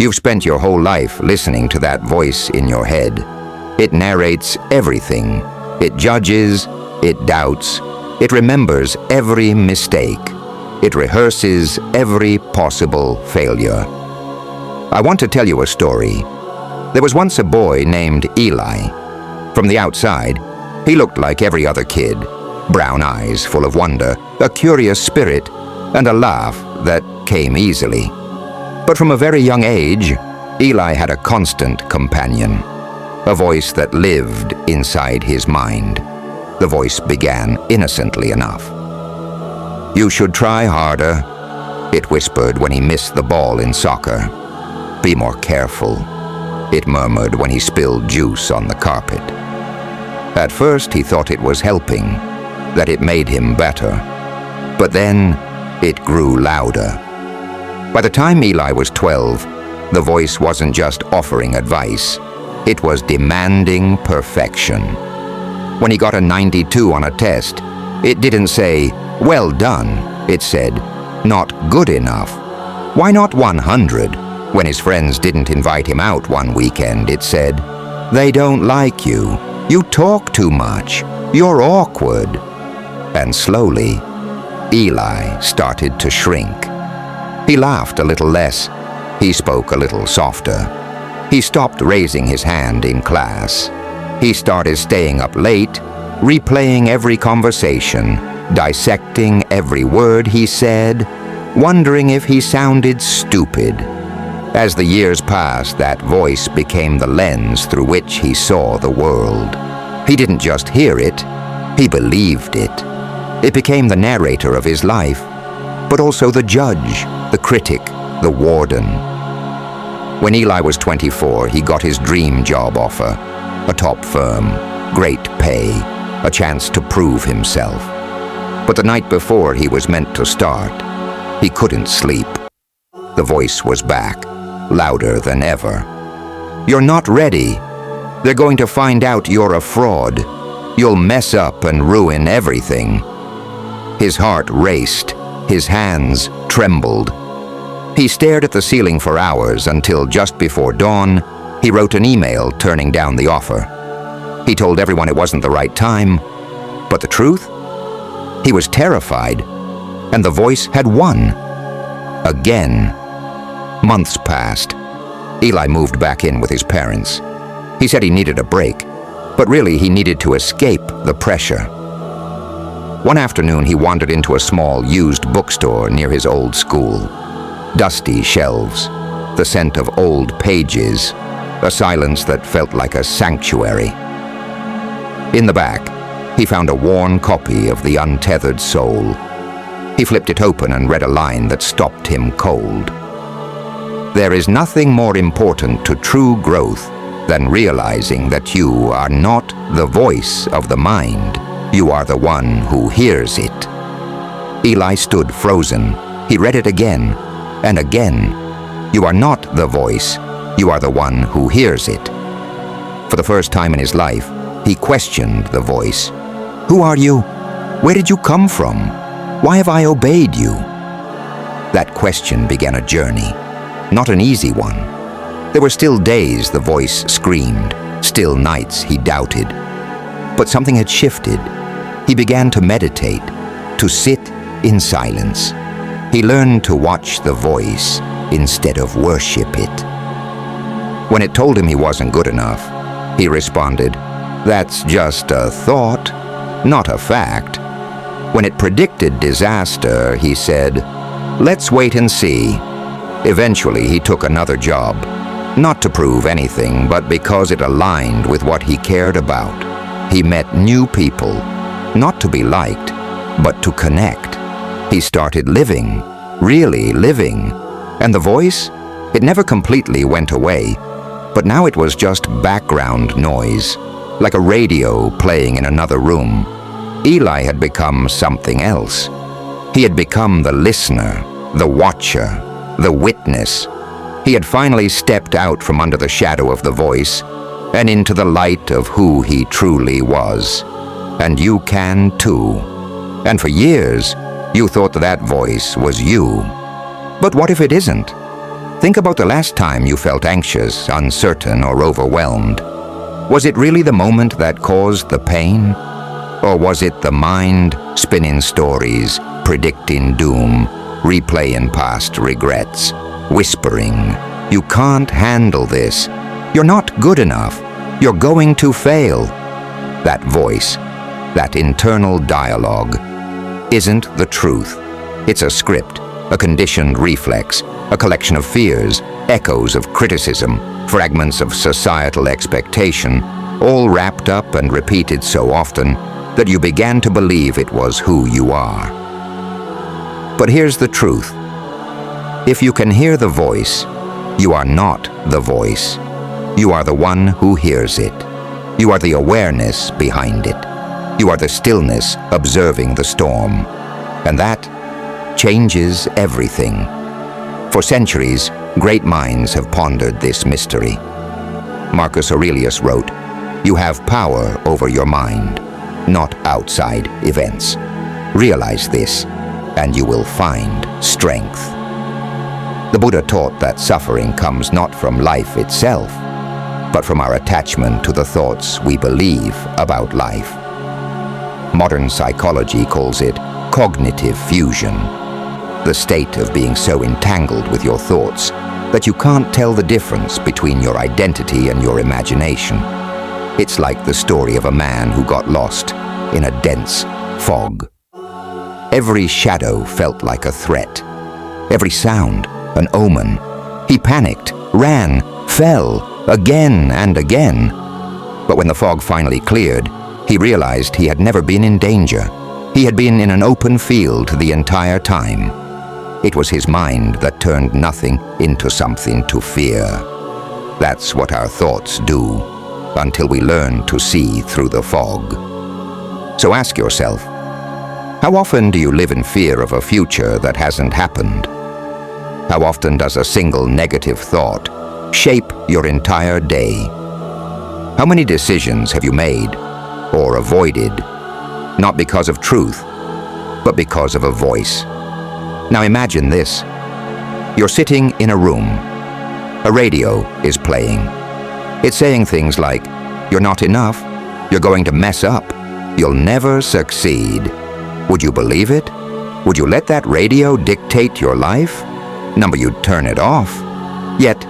You've spent your whole life listening to that voice in your head. It narrates everything. It judges, it doubts, it remembers every mistake. It rehearses every possible failure. I want to tell you a story. There was once a boy named Eli. From the outside, he looked like every other kid. Brown eyes full of wonder, a curious spirit, and a laugh that came easily. But from a very young age, Eli had a constant companion, a voice that lived inside his mind. The voice began innocently enough. "You should try harder," it whispered when he missed the ball in soccer. "Be more careful," it murmured when he spilled juice on the carpet. At first he thought it was helping, that it made him better. But then it grew louder. By the time Eli was 12, the voice wasn't just offering advice, it was demanding perfection. When he got a 92 on a test, it didn't say, "Well done," it said, "Not good enough." Why not 100? When his friends didn't invite him out one weekend, it said, "They don't like you. You talk too much. You're awkward." And slowly, Eli started to shrink. He laughed a little less. He spoke a little softer. He stopped raising his hand in class. He started staying up late, replaying every conversation, dissecting every word he said, wondering if he sounded stupid. As the years passed, that voice became the lens through which he saw the world. He didn't just hear it, he believed it. It became the narrator of his life, but also the judge, the critic, the warden. When Eli was 24, he got his dream job offer, a top firm, great pay, a chance to prove himself. But the night before he was meant to start, he couldn't sleep. The voice was back, louder than ever. "You're not ready. They're going to find out you're a fraud. You'll mess up and ruin everything." His heart raced. His hands trembled. He stared at the ceiling for hours until just before dawn, he wrote an email turning down the offer. He told everyone it wasn't the right time, but the truth? He was terrified, and the voice had won. Again. Months passed. Eli moved back in with his parents. He said he needed a break, but really he needed to escape the pressure. One afternoon he wandered into a small used bookstore near his old school. Dusty shelves, the scent of old pages, a silence that felt like a sanctuary. In the back, he found a worn copy of The Untethered Soul. He flipped it open and read a line that stopped him cold. "There is nothing more important to true growth than realizing that you are not the voice of the mind. You are the one who hears it." Eli stood frozen. He read it again and again. "You are not the voice. You are the one who hears it." For the first time in his life, he questioned the voice. "Who are you? Where did you come from? Why have I obeyed you?" That question began a journey, not an easy one. There were still days the voice screamed, still nights he doubted. But something had shifted. He began to meditate, to sit in silence. He learned to watch the voice instead of worship it. When it told him he wasn't good enough, he responded, "That's just a thought, not a fact." When it predicted disaster, he said, "Let's wait and see." Eventually, he took another job, not to prove anything, but because it aligned with what he cared about. He met new people, not to be liked, but to connect. He started living, really living. And the voice? It never completely went away, but now it was just background noise, like a radio playing in another room. Eli had become something else. He had become the listener, the watcher, the witness. He had finally stepped out from under the shadow of the voice and into the light of who he truly was. And you can too. And for years, you thought that voice was you. But what if it isn't? Think about the last time you felt anxious, uncertain, or overwhelmed. Was it really the moment that caused the pain? Or was it the mind spinning stories, predicting doom, replaying past regrets, whispering, "You can't handle this. You're not good enough. You're going to fail"? That voice, that internal dialogue, isn't the truth. It's a script, a conditioned reflex, a collection of fears, echoes of criticism, fragments of societal expectation, all wrapped up and repeated so often that you began to believe it was who you are. But here's the truth. If you can hear the voice, you are not the voice. You are the one who hears it. You are the awareness behind it. You are the stillness observing the storm. And that changes everything. For centuries, great minds have pondered this mystery. Marcus Aurelius wrote, "You have power over your mind, not outside events. Realize this, and you will find strength." The Buddha taught that suffering comes not from life itself, but from our attachment to the thoughts we believe about life. Modern psychology calls it cognitive fusion, the state of being so entangled with your thoughts that you can't tell the difference between your identity and your imagination. It's like the story of a man who got lost in a dense fog. Every shadow felt like a threat, every sound an omen. He panicked, ran, fell, again and again. But when the fog finally cleared, he realized he had never been in danger. He had been in an open field the entire time. It was his mind that turned nothing into something to fear. That's what our thoughts do, until we learn to see through the fog. So ask yourself, how often do you live in fear of a future that hasn't happened? How often does a single negative thought shape your entire day? How many decisions have you made or avoided, not because of truth, but because of a voice? Now imagine this. You're sitting in a room. A radio is playing. It's saying things like, "You're not enough. You're going to mess up. You'll never succeed." Would you believe it? Would you let that radio dictate your life? No, you'd turn it off. Yet,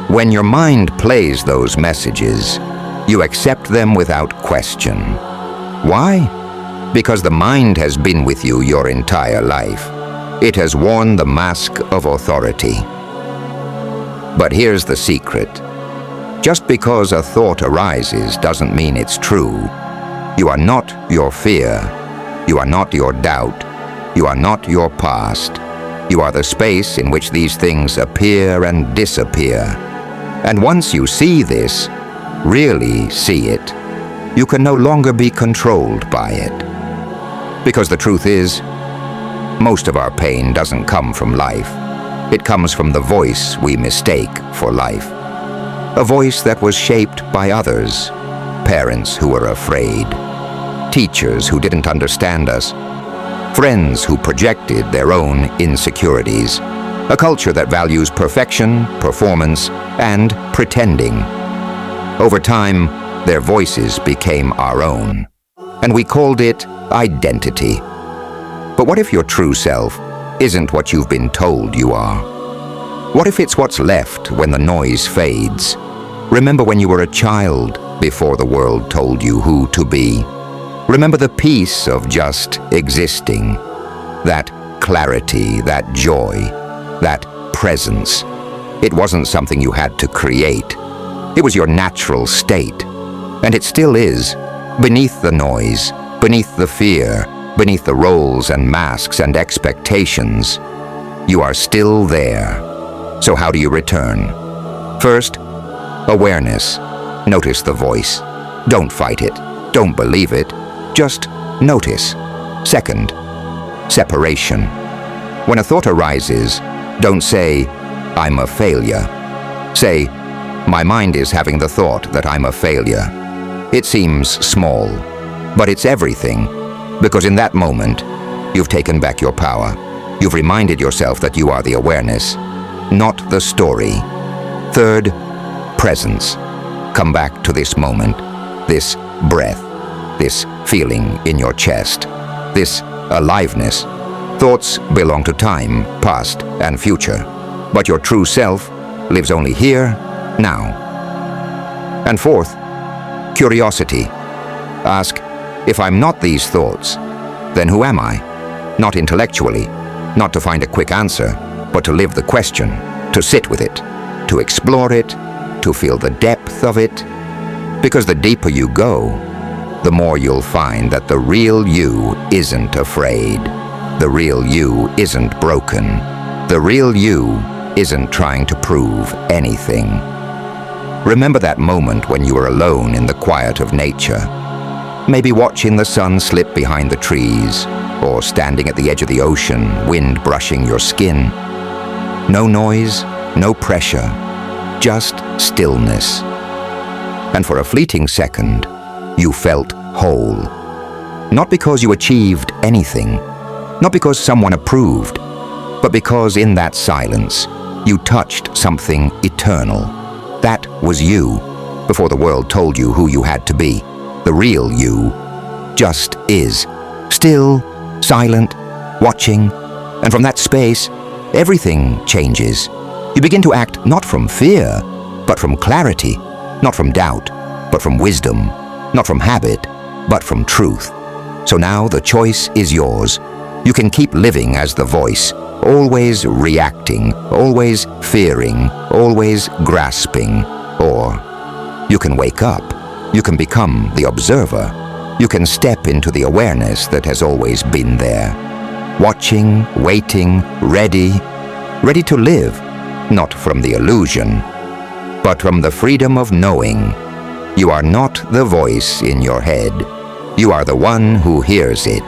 when your mind plays those messages, you accept them without question. Why? Because the mind has been with you your entire life. It has worn the mask of authority. But here's the secret. Just because a thought arises doesn't mean it's true. You are not your fear. You are not your doubt. You are not your past. You are the space in which these things appear and disappear. And once you see this, really see it, you can no longer be controlled by it. Because the truth is, most of our pain doesn't come from life. It comes from the voice we mistake for life. A voice that was shaped by others, parents who were afraid, teachers who didn't understand us, friends who projected their own insecurities, a culture that values perfection, performance, and pretending. Over time, their voices became our own, and we called it identity. But what if your true self isn't what you've been told you are? What if it's what's left when the noise fades? Remember when you were a child before the world told you who to be. Remember the peace of just existing, that clarity, that joy, that presence. It wasn't something you had to create. It was your natural state, and it still is, beneath the noise, beneath the fear, beneath the roles and masks and expectations. You are still there. So how do you return? First, awareness. Notice the voice. Don't fight it. Don't believe it. Just notice. Second, separation. When a thought arises, don't say, "I'm a failure." Say, "My mind is having the thought that I'm a failure." It seems small, but it's everything, because in that moment, you've taken back your power. You've reminded yourself that you are the awareness. not the story. Third, presence. Come back to this moment, this breath, this feeling in your chest, this aliveness. Thoughts belong to time, past and future, but your true self lives only here, now. And fourth, curiosity. Ask, if I'm not these thoughts, then who am I? Not intellectually, not to find a quick answer, but to live the question, to sit with it, to explore it, to feel the depth of it. Because the deeper you go, the more you'll find that the real you isn't afraid. The real you isn't broken. The real you isn't trying to prove anything. Remember that moment when you were alone in the quiet of nature, maybe watching the sun slip behind the trees, or standing at the edge of the ocean, wind brushing your skin. No noise, no pressure, just stillness. And for a fleeting second, you felt whole. Not because you achieved anything, not because someone approved, but because in that silence, you touched something eternal. That was you, before the world told you who you had to be. The real you just is, still, silent, watching, and from that space, everything changes. You begin to act not from fear, but from clarity, not from doubt, but from wisdom, not from habit, but from truth. So now the choice is yours. You can keep living as the voice, always reacting, always fearing, always grasping, or you can wake up. You can become the observer. You can step into the awareness that has always been there. Watching, waiting, ready to live, not from the illusion, but from the freedom of knowing. You are not the voice in your head. You are the one who hears it.